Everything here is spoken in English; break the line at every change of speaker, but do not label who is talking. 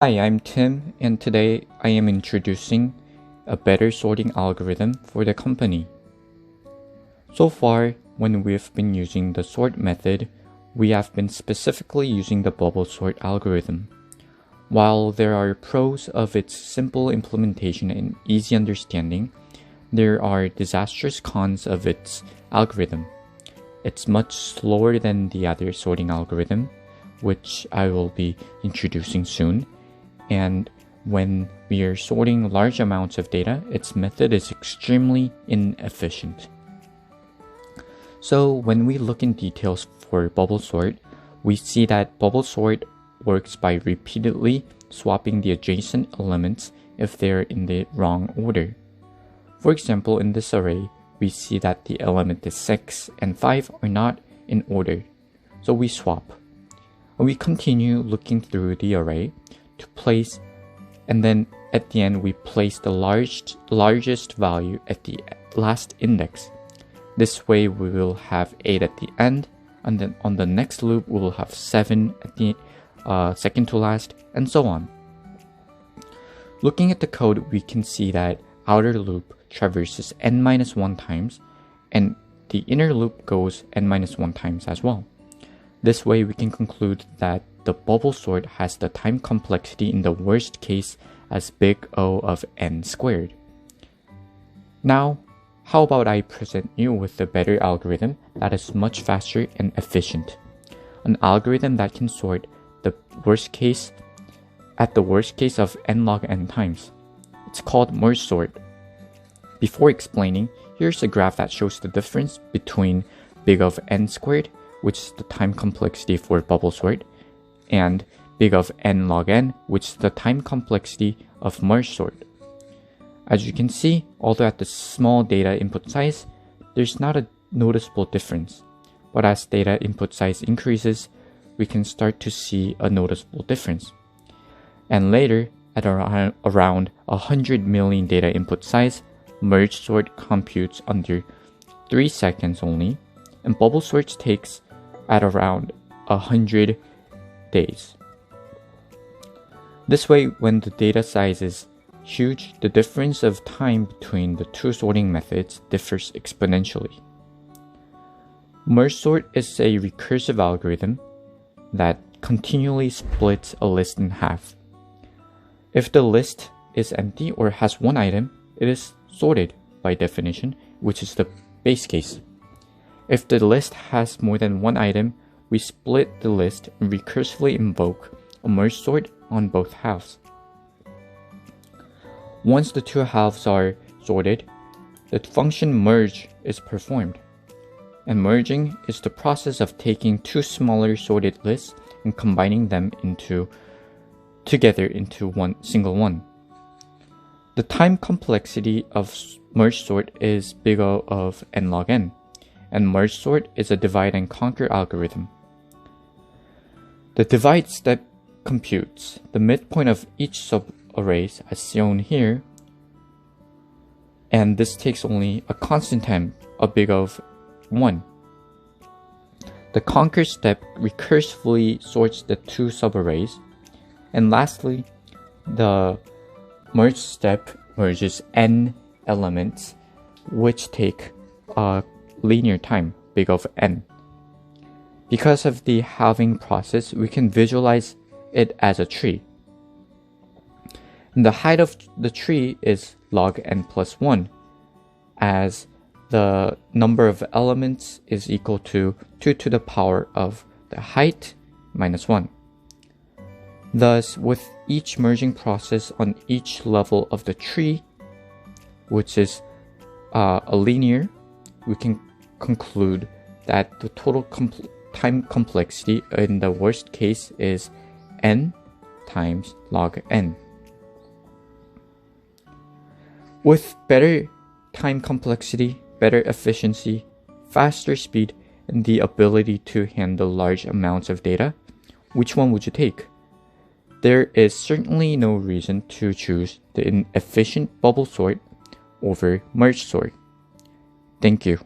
Hi, I'm Tim, and today I am introducing a better sorting algorithm for the company. So far, when we've been using the sort method, we have been specifically using the bubble sort algorithm. While there are pros of its simple implementation and easy understanding, there are disastrous cons of its algorithm. It's much slower than the other sorting algorithm, which I will be introducing soon. And when we are sorting large amounts of data, its method is extremely inefficient. So when we look in details for bubble sort, we see that bubble sort works by repeatedly swapping the adjacent elements if they're in the wrong order. For example, in this array, we see that the element is 6 and 5 are not in order, so we swap. And we continue looking through the array to place, and then at the end we place the largest value at the last index. This way we will have 8 at the end, and then on the next loop we will have 7 at the second to last, and so on. Looking at the code, we can see that outer loop traverses n-1 times, and the inner loop goes n-1 times as well. This way we can conclude that the bubble sort has the time complexity in the worst case as big O of n squared. Now, how about I present you with a better algorithm that is much faster and efficient? An algorithm that can sort the worst case at the worst case of n log n times. It's called merge sort. Before explaining, here's a graph that shows the difference between big of n squared, which is the time complexity for bubble sort, and big of n log n, which is the time complexity of merge sort. As you can see, although at the small data input size, there's not a noticeable difference. But as data input size increases, we can start to see a noticeable difference. And later, at around 100 million data input size, merge sort computes under 3 seconds only, and bubble sort takes at around 100 days. This way, when the data size is huge, the difference of time between the two sorting methods differs exponentially. Merge sort is a recursive algorithm that continually splits a list in half. If the list is empty or has one item, it is sorted by definition, which is the base case. If the list has more than one item, we split the list and recursively invoke a merge sort on both halves. Once the two halves are sorted, the function merge is performed. And merging is the process of taking two smaller sorted lists and combining them together into one single one. The time complexity of merge sort is big O of n log n, and merge sort is a divide and conquer algorithm. The divide step computes the midpoint of each subarrays as shown here, and this takes only a constant time, a big O of 1. The conquer step recursively sorts the two subarrays, and lastly, the merge step merges n elements, which take a linear time, big O of n. Because of the halving process, we can visualize it as a tree. And the height of the tree is log n plus 1, as the number of elements is equal to 2 to the power of the height minus 1. Thus, with each merging process on each level of the tree, which is a linear, we can conclude that the total time complexity in the worst case is n times log n. With better time complexity, better efficiency, faster speed, and the ability to handle large amounts of data, which one would you take? There is certainly no reason to choose the inefficient bubble sort over merge sort. Thank you.